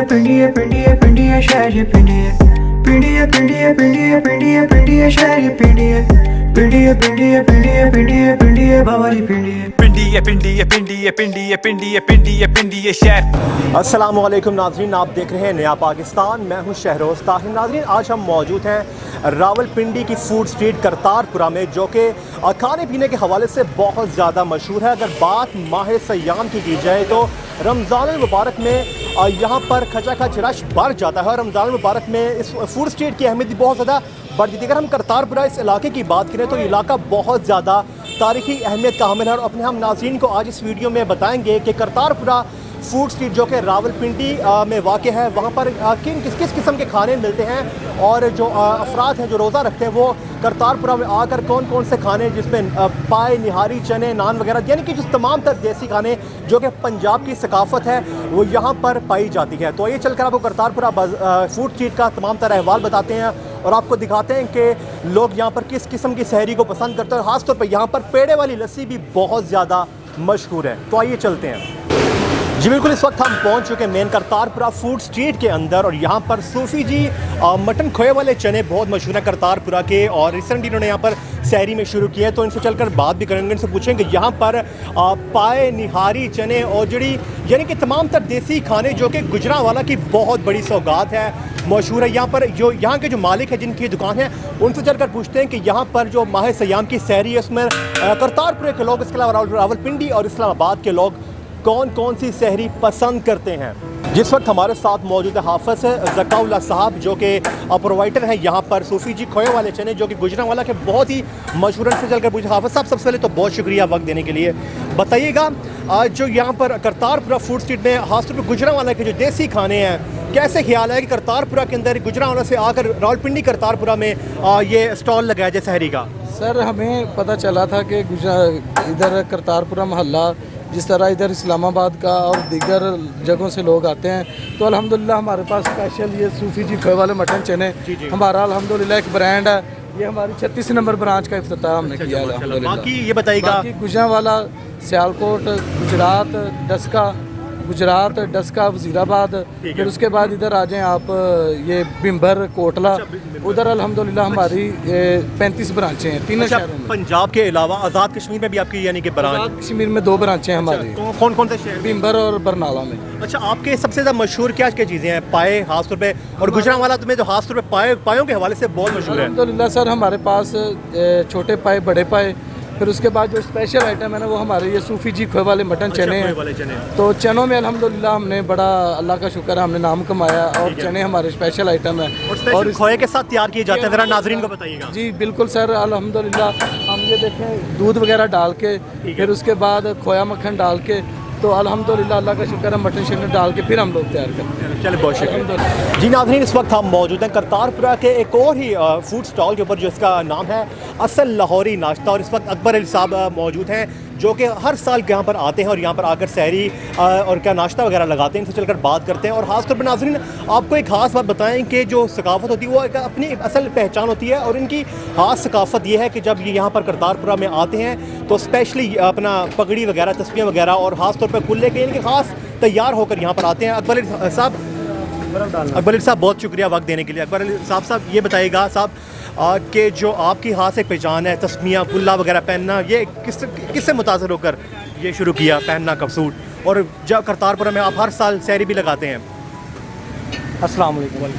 पिंडिया पिंडिया पिंडिया शहर पिंडिया पिंडिया पिंडिया पिंडिया पिंडिया पिंडिया शहर पिंडिया पिंडिया पिंडिया पिंडिया पिंडिया पिंडिया बाबाजी पिंडिया पिंडिया पिंडिया पिंडिया पिंडिया पिंडिया पिंडिया पिंडिया शहर। अस्सलाम वालेकुम नाज़रीन, आप देख रहे हैं नया पाकिस्तान। मैं हूं शहरोज़ ताहिर। नाज़रीन, आज हम मौजूद हैं रावलपिंडी की फूड स्ट्रीट करतारपुरा में, जो कि खाने पीने के हवाले से बहुत ज़्यादा मशहूर है। अगर बात माह सयाम की जाए तो रमज़ान मुबारक में यहाँ पर खचाखच रश बढ़ जाता है और रमज़ान मुबारक में इस फूड स्ट्रीट की अहमियत भी बहुत ज़्यादा बढ़ जाती है। अगर हम करतारपुरा इस इलाके की बात करें तो इलाका बहुत ज़्यादा तारीख़ी अहमियत का हामिल है और अपने हम नाज़रीन को आज इस वीडियो में बताएंगे कि करतारपुरा फूड स्ट्रीट जो कि रावलपिंडी में वाक़ है, वहाँ पर किस किस्म के खाने मिलते हैं और जो अफराद हैं जो रोज़ा रखते हैं वो करतारपुरा में आकर कौन कौन से खाने, जिसमें पाए, निहारी, चने, नान वगैरह, यानी कि जो तमाम तर देसी खाने जो कि पंजाब की सकाफ़त है वो यहाँ पर पाई जाती है। तो ये चल कर आपको करतारपुरा फूड स्ट्रीट का तमाम तर अहवाल बताते हैं और आपको दिखाते हैं कि लोग यहाँ पर किस किस्म की सहरी को पसंद करते हैं और ख़ास तौर पर यहाँ पर पेड़े वाली लस्सी भी बहुत ज़्यादा मशहूर है। तो आइए चलते हैं जी। बिल्कुल, इस वक्त हम पहुंच चुके हैं मेन करतारपुरा फूड स्ट्रीट के अंदर और यहाँ पर सूफ़ी जी मटन खोए वाले चने बहुत मशहूर हैं करतारपुरा के और रिसेंटली इन्होंने यहाँ पर सहरी में शुरू किया है। तो इनसे चलकर बात भी करेंगे, इनसे पूछेंगे यहाँ पर पाए, निहारी, चने और जड़ी यानी कि तमाम तर देसी खाने जो कि गुजरांवाला की बहुत बड़ी सौगात है, मशहूर है। यहाँ पर जो यहाँ के जो मालिक है जिनकी दुकान है उनसे चलकर पूछते हैं कि यहाँ पर जो माह सयाम की सहरी है उसमें करतारपुरे के लोग, इसके अलावा रावलपिंडी और इस्लामाबाद के लोग कौन कौन सी सहरी पसंद करते हैं। जिस वक्त हमारे साथ मौजूद है हाफ़िज़ ज़काउल्लाह साहब जो कि प्रोवाइडर हैं यहाँ पर सूफ़ी जी खोए वाले चने जो कि गुजरांवाला के बहुत ही मशहूर से चलकर पूछे। हाफ़िज़ साहब, सबसे पहले तो बहुत शुक्रिया वक्त देने के लिए। बताइएगा जो यहाँ पर करतारपुरा फूड स्ट्रीट में खासतौर पर गुजरांवाला के जो देसी खाने हैं, कैसे ख्याल है कि करतारपुरा के अंदर गुजरांवाला से आकर रावलपिंडी करतारपुरा में ये स्टॉल लगाया जाए सहरी का? सर, हमें पता चला था कि इधर करतारपुरा मोहल्ला जिस तरह इधर इस्लामाबाद का और दीगर जगहों से लोग आते हैं, तो अल्हम्दुलिल्लाह हमारे पास स्पेशल ये सूफ़ी जी खोए वाले मटन चने हमारा अल्हम्दुलिल्लाह एक ब्रांड है। ये हमारी 36 नंबर ब्रांच का इफ्तिताह हमने किया है अल्हम्दुलिल्लाह। बाकी ये बताइएगा, गुजरांवाला, सियालकोट, गुजरात, डस्का, वज़ीराबाद, फिर उसके बाद इधर आ जाएँ आप ये बिम्बर, कोटला, उधर अल्हम्दुलिल्लाह हमारी 35 ब्रांचें हैं तीनों शहरों में। पंजाब के अलावा आज़ाद कश्मीर में भी आपकी यानी कि ब्रांच? आज़ाद कश्मीर में 2 ब्रांचें हैं हमारी। कौन कौन से शहर? बिम्बर और बरनाला में। अच्छा, आपके सबसे ज़्यादा मशहूर क्या क्या चीज़ें हैं? पाए खासतौर पे और गुजरांवाला में तो खासतौर पे पायों के हवाले से बहुत मशहूर है। अल्हम्दुलिल्लाह सर, हमारे पास छोटे पाए, बड़े पाए, फिर उसके बाद जो स्पेशल आइटम है ना वो हमारे ये सूफ़ी जी खोए वाले मटन चने हैं। तो चनों में अल्हम्दुलिल्लाह हमने बड़ा, अल्लाह का शुक्र है, हमने नाम कमाया और चने हमारे स्पेशल आइटम है और खोए के साथ तैयार किए जाते हैं। ज़रा नाज़रीन को बताइएगा। जी बिल्कुल सर, अल्हम्दुलिल्लाह हम ये देखें दूध वगैरह डाल के, फिर उसके बाद खोया मक्खन डाल के, तो अल्हम्दुलिल्लाह अल्लाह का शुक्र है मटन शटन डाल के फिर हम लोग तैयार करते हैं। चलिए, बहुत शुक्रिया जी। नाज़रीन, इस वक्त हम मौजूद हैं करतारपुरा के एक और ही फूड स्टॉल के ऊपर जिसका नाम है असल लाहौरी नाश्ता और इस वक्त अकबर अली साहब मौजूद हैं जो कि हर साल यहाँ पर आते हैं और यहाँ पर आकर सहरी और क्या नाश्ता वगैरह लगाते हैं। इनसे चलकर बात करते हैं और ख़ासतौर पर नाज़रीन आपको एक ख़ास बात बताएं कि जो सकाफ़त होती है वो एक अपनी असल पहचान होती है और इनकी ख़ास सकाफ़त ये है कि जब ये यहाँ पर करतारपुरा में आते हैं तो स्पेशली अपना पगड़ी वगैरह, तस्बीह वगैरह और ख़ास तौर पर कुल्ले के इनके ख़ास तैयार होकर यहाँ पर आते हैं। अकबर अली साहब, बहुत शुक्रिया वक्त देने के लिए। अकबर अली साहब ये बताइएगा साहब कि जो आपकी खास एक पहचान है, तस्मिया, कुल्ला वगैरह पहनना, ये किससे मुतासर होकर ये शुरू किया पहनना का सूट, और जब करतारपुरा में आप हर साल सहरी भी लगाते हैं? अस्सलाम वालेकुम।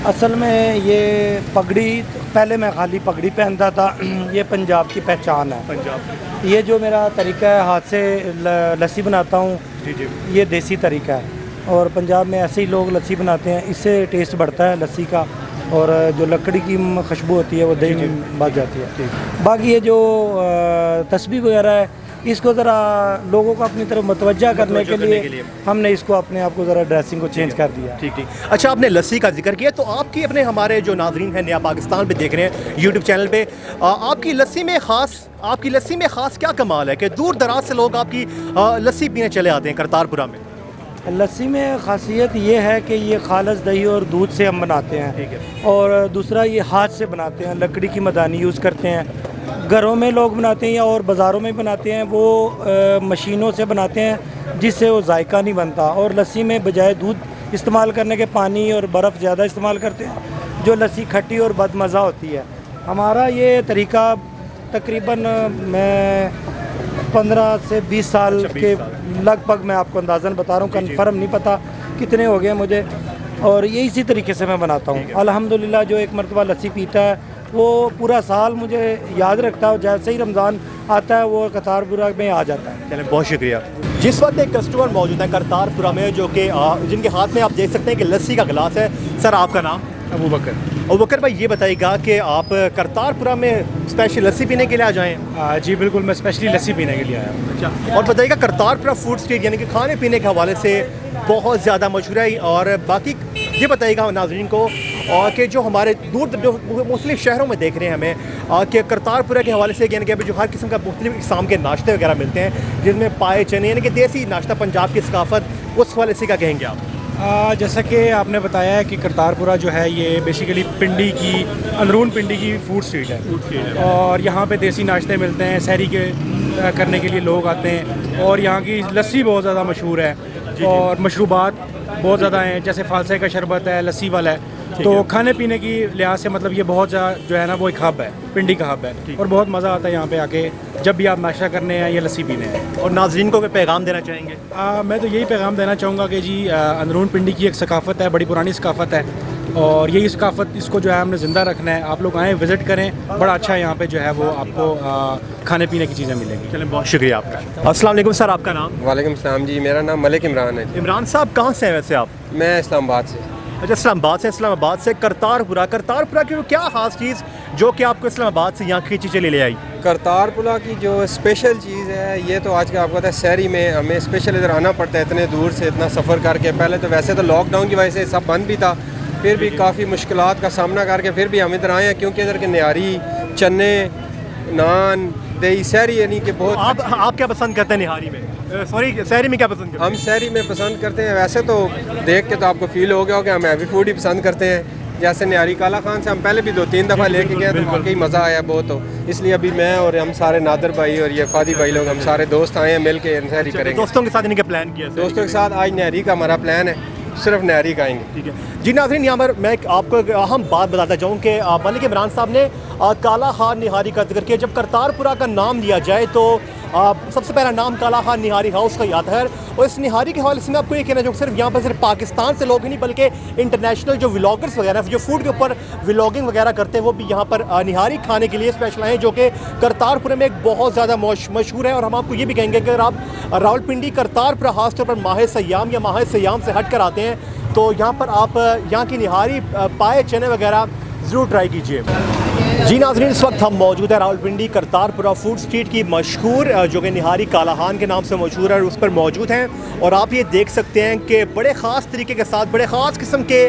असल में ये पगड़ी, पहले मैं खाली पगड़ी पहनता था, ये पंजाब की पहचान है। पंजाब ये जो मेरा तरीका है, हाथ से लस्सी बनाता हूँ, ये देसी तरीका है और पंजाब में ऐसे ही लोग लस्सी बनाते हैं, इससे टेस्ट बढ़ता है लस्सी का और जो लकड़ी की खुशबू होती है वो दही में बच जाती है। बाकी ये जो तस्बीह वगैरह है, इसको ज़रा लोगों को अपनी तरफ मुतवज्जा करने के लिए हमने इसको अपने आप को ज़रा ड्रेसिंग को चेंज कर दिया। ठीक। अच्छा, आपने लस्सी का जिक्र किया तो आपकी अपने हमारे जो नाज़रीन हैं नया पाकिस्तान पे देख रहे हैं यूट्यूब चैनल पे, आपकी लस्सी में ख़ास क्या कमाल है कि दूर दराज से लोग आपकी लस्सी पीने चले आते हैं करतारपुरा में? लस्सी में ख़ासियत ये है कि ये खालस दही और दूध से हम बनाते हैं। ठीक है। और दूसरा ये हाथ से बनाते हैं, लकड़ी की मदानी यूज़ करते हैं। घरों में लोग बनाते हैं या और बाज़ारों में बनाते हैं वो मशीनों से बनाते हैं जिससे वो जायका नहीं बनता। और लस्सी में बजाय दूध इस्तेमाल करने के पानी और बर्फ़ ज़्यादा इस्तेमाल करते हैं, जो लस्सी खट्टी और बदमज़ा होती है। हमारा ये तरीका तकरीबन मैं 15 से 20 साल के लगभग मैं आपको अंदाज़न बता रहा हूँ, कन्फर्म नहीं पता कितने हो गए मुझे, और ये इसी तरीके से मैं बनाता हूँ। अल्हम्दुलिल्लाह जो एक मरतबा लस्सी पीता है वो पूरा साल मुझे याद रखता है, जैसे ही रमज़ान आता है वो करतारपुरा में आ जाता है। चलें, बहुत शुक्रिया। जिस वक्त एक कस्टमर मौजूद है करतारपुरा में जो कि जिनके हाथ में आप देख सकते हैं कि लस्सी का गिलास है। सर, आपका नाम? अबू बकर। अबू बकर भाई, ये बताइएगा कि आप करतारपुरा में स्पेशल लस्सी पीने के लिए आ जाएँ? जी बिल्कुल, मैं स्पेशली लस्सी पीने के लिए आया हूँ। अच्छा, और बताइएगा करतारपुरा फूड स्ट्रीट यानी कि खाने पीने के हवाले से बहुत ज़्यादा मशहूर है, और बाकी ये बताइएगा नाज़रीन को और कि जो हमारे दूर मुख्तलिफ शहरों में देख रहे हैं हमें कि करतारपुरा के हवाले से यानी कि जो हर किस्म का मुख्तलिफ इक़साम के नाश्ते वगैरह मिलते हैं जिसमें पाए चने यानी कि देसी नाश्ता, पंजाब की सकाफ़त, उस हवाले से क्या कहेंगे आप? जैसा कि आपने बताया है कि करतारपुरा जो है ये बेसिकली पिंडी की, अंदरून पिंडी की फूड स्ट्रीट है, और यहाँ पे देसी नाश्ते मिलते हैं, सहरी के करने के लिए लोग आते हैं, और यहाँ की लस्सी बहुत ज़्यादा मशहूर है, और मशरूबात बहुत ज़्यादा हैं, जैसे फालसे का शरबत है, लस्सी वाला है। तो खाने पीने की लिहाज से मतलब ये बहुत जो है ना वो एक हब है, पिंडी का हब है, और बहुत मज़ा आता है यहाँ पे आके जब भी आप नाश्ता करने हैं या लस्सी पीने हैं। और नाज़रीन को कोई पैगाम देना चाहेंगे? मैं तो यही पैगाम देना चाहूँगा कि जी अंदरून पिंडी की एक सकाफ़त है, बड़ी पुरानी सकाफ़त है, और यही सकाफ़त इसको जो है हमने ज़िंदा रखना है। आप लोग आएँ, विज़िट करें, बड़ा अच्छा यहाँ पे जो है वो आपको खाने पीने की चीज़ें मिलेंगी। चलें, बहुत शुक्रिया आपका। अस्सलाम वालेकुम सर, आपका नाम? वालेकुम सलाम जी, मेरा नाम मलिक इमरान है। इमरान साहब, कहाँ से हैं वैसे आप? मैं इस्लामाबाद से। अच्छा, इस्लामाबाद से करतारपुरा की वो क्या ख़ास चीज़ जो कि आपको इस्लामाबाद से यहाँ खींची चली ले आई? करतारपुरा की जो स्पेशल चीज़ है ये तो आज के आपको पता है, शहरी में हमें स्पेशल इधर आना पड़ता है इतने दूर से, इतना सफ़र करके। पहले तो वैसे तो लॉकडाउन की वजह से सब बंद भी था, फिर भी काफ़ी मुश्किलात का सामना करके फिर भी हम इधर आए हैं, क्योंकि इधर के निहारी, चने, नान, दही, शहरी यानी कि बहुत। आप क्या पसंद करते हैं निहारी में? सॉरी, शहरी में क्या पसंद करते हैं? हम शहरी में पसंद करते हैं, वैसे तो देख के तो आपको फील हो गया हो कि हम हैवी फूड ही पसंद करते हैं। जैसे निहारी काला खान से हम पहले भी 2-3 दफ़ा लेके गए, तो वाकई मज़ा आया बहुत। तो इसलिए अभी मैं और हम सारे नादर भाई और ये फादी भाई लोग, हम सारे दोस्त आए हैं, मिल के निहारी करेंगे। दोस्तों के साथ इनके प्लान किया? दोस्तों के साथ आज निहारी का हमारा प्लान है, सिर्फ निहारी का आएंगे। ठीक है जी। नाज़रीन, यहाँ पर मैं आपको एक अहम बात बताता जाऊँ कि मलिक इमरान साहब ने काला खान निहारी का जिक्र किया। जब करतारपुरा का नाम लिया जाए तो सबसे पहला नाम काला खान निहारी हाउस का याद है, और इस निहारी के हवाले से मैं आपको ये कहना चाहूँ, सिर्फ यहाँ पर सिर्फ पाकिस्तान से लोग ही नहीं बल्कि इंटरनेशनल जो व्लॉगर्स वगैरह जो फूड के ऊपर व्लॉगिंग वगैरह करते हैं वो भी यहाँ पर निहारी खाने के लिए स्पेशल आए हैं, जो कि करतारपुरा में एक बहुत ज़्यादा मशहूर है। और हम आपको ये भी कहेंगे कि अगर आप रावलपिंडी करतारपुरा खासतौर पर माह सयाम या माह सयाम से हट कर आते हैं तो यहाँ पर आप यहाँ की निहारी, पाए चने वगैरह ज़रूर ट्राई कीजिए। जी नाज़रीन, इस वक्त हम मौजूद है रावलपिंडी करतारपुरा फूड स्ट्रीट की मशहूर जो कि निहारी काला खान के नाम से मशहूर है, उस पर मौजूद हैं। और आप ये देख सकते हैं कि बड़े ख़ास तरीके के साथ, बड़े ख़ास किस्म के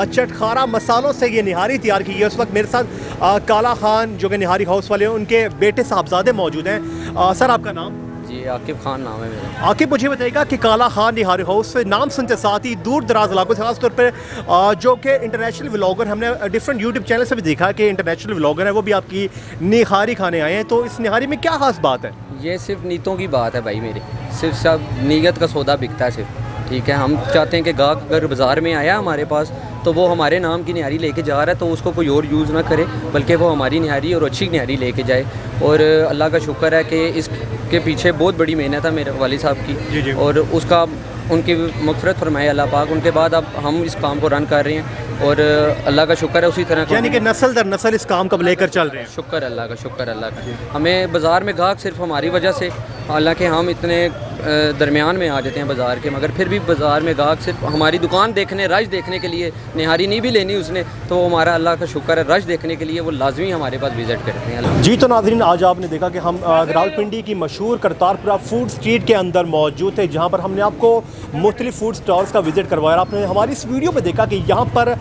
चटखारा मसालों से ये निहारी तैयार की है। उस वक्त मेरे साथ काला खान जो कि निहारी हाउस वाले हैं, उनके बेटे साहबजादे मौजूद हैं। सर, आपका नाम? जी, आकिब खान नाम है मेरा। आकिब, मुझे बताइएगा कि काला खान निहारी हाउस से नाम सुनते साथ ही दूर दराज इलाकों से, खासतौर पर जो कि इंटरनेशनल व्लॉगर, हमने डिफरेंट यूट्यूब चैनल से भी देखा कि इंटरनेशनल व्लॉगर है वो भी आपकी निहारी खाने आए हैं, तो इस निहारी में क्या खास बात है? ये सिर्फ नीयतों की बात है भाई मेरी, सिर्फ सब नीयत का सौदा बिकता है सिर्फ। ठीक है, हम चाहते हैं कि गाहक अगर बाज़ार में आया हमारे पास तो वो हमारे नाम की निहारी लेके जा रहा है तो उसको कोई और यूज़ ना करे, बल्कि वो हमारी निहारी और अच्छी निहारी लेके जाए। और अल्लाह का शुक्र है कि इसके पीछे बहुत बड़ी मेहनत है मेरे वाली साहब की, और उसका उनकी मग़फ़िरत फरमाए अल्लाह पाक। उनके बाद अब हम इस काम को रन कर रहे हैं और अल्लाह का शुक्र है उसी तरह, यानी कि नस्ल दर नस्ल इस काम को लेकर चल रहे हैं। शुक्र अल्लाह का, शुक्र अल्लाह का। हमें बाज़ार में गाहक सिर्फ हमारी वजह से, हालांकि हम इतने दरमियान में आ जाते हैं बाज़ार के, मगर फिर भी बाज़ार में गाहक सिर्फ हमारी दुकान देखने, रश देखने के लिए, निहारी नहीं भी लेनी उसने तो हमारा अल्लाह का शुक्र है, रश देखने के लिए वो लाजमी हमारे पास विज़िट करते हैं। जी, तो नाज़रीन, आज आपने देखा कि हम रावलपिंडी की मशहूर करतारपुरा फूड स्ट्रीट के अंदर मौजूद थे, जहाँ पर हमने आपको मुख्तलिफ फूड स्टॉल्स का विज़िट करवाया। आपने हमारी इस वीडियो में देखा कि यहाँ पर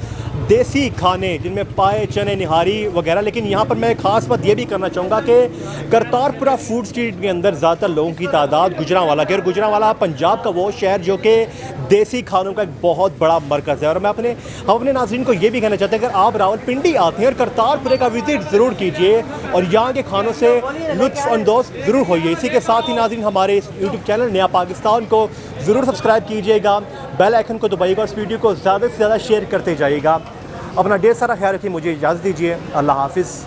देसी खाने जिनमें पाए चने निहारी वगैरह, लेकिन यहाँ पर मैं ख़ास बात ये भी करना चाहूँगा कि करतारपुरा फूड स्ट्रीट के अंदर ज़्यादातर लोगों की तादाद गुजरांवाला की, और गुजरांवाला पंजाब का वो शहर जो कि देसी खानों का एक बहुत बड़ा मरकज़ है। और मैं हम अपने नाज़रीन को ये भी कहना चाहते हैं कि आप रावलपिंडी आते हैं और करतारपुरे का विज़िट ज़रूर कीजिए और यहाँ के खानों से लुत्फ़ अंदोज़ ज़रूर होइए। इसी के साथ ही नाज़रीन, हमारे इस यूट्यूब चैनल नया पाकिस्तान को ज़रूर सब्सक्राइब कीजिएगा, बेल आइकन को दबाइएगा और इस वीडियो को ज़्यादा से ज़्यादा शेयर करते जाइएगा। अपना ढेर सारा ख्याल रखिए, मुझे इजाज़त दीजिए। अल्लाह हाफ़िज़।